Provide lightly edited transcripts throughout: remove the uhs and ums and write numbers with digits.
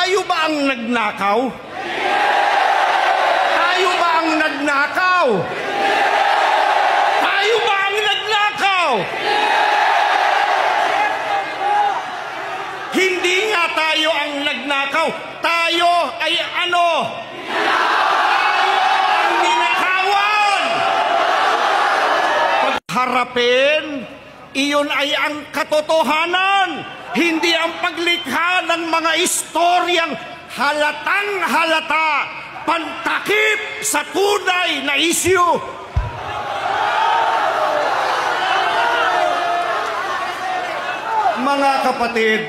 tayo ba ang nagnakaw? Tayo ba ang nagnakaw? Tayo ba ang nagnakaw? Hindi nga tayo ang nagnakaw. Tayo ay ano? Ang ninakawan. Pagharapin, iyon ay ang katotohanan. Hindi ang paglikha ng mga istoryang halatang halata, pantakip sa tunay na isyu. Mga kapatid,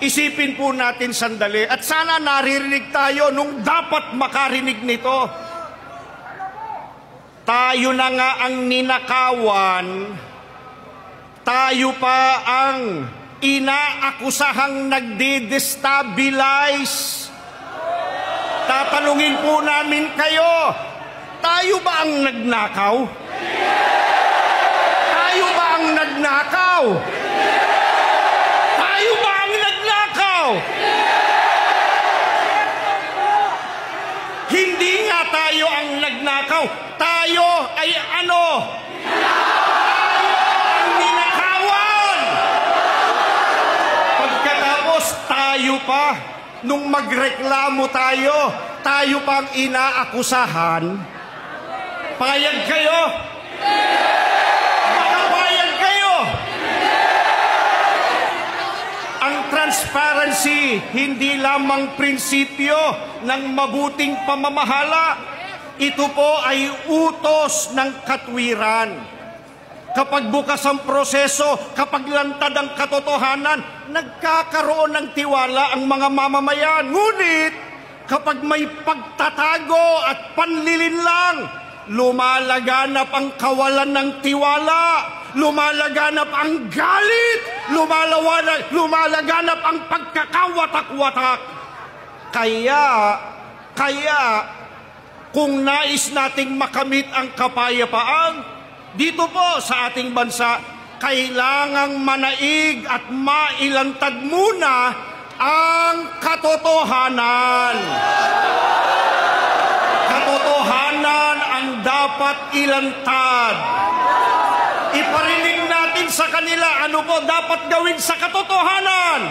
isipin po natin sandali at sana naririnig tayo nung dapat makarinig nito. Tayo na nga ang ninakawan, tayo pa ang inaakusahang nagde-destabilize. Tatanungin po namin kayo, tayo ba ang nagnakaw? Tayo ba ang nagnakaw? Tayo ba ang nagnakaw? Hindi nga tayo ang nagnakaw. Tayo ay ano? Ang ninakawan. Pagkatapos tayo pa, nung magreklamo tayo, tayo pang inaakusahan. Payag kayo? Makapayag kayo? Ang transparency, hindi lamang prinsipyo ng mabuting pamamahala. Ito po ay utos ng katwiran. Kapag bukas ang proseso, kapag lantad ang katotohanan, nagkakaroon ng tiwala ang mga mamamayan. Ngunit, kapag may pagtatago at panlilinlang, lumalaganap ang kawalan ng tiwala, lumalaganap ang galit, lumalaganap ang pagkakawatak-watak. Kaya, kung nais nating makamit ang kapayapaan, dito po sa ating bansa, kailangang manaig at mailantad muna ang katotohanan. Katotohanan ang dapat ilantad. Iparinig natin sa kanila ano po dapat gawin sa katotohanan.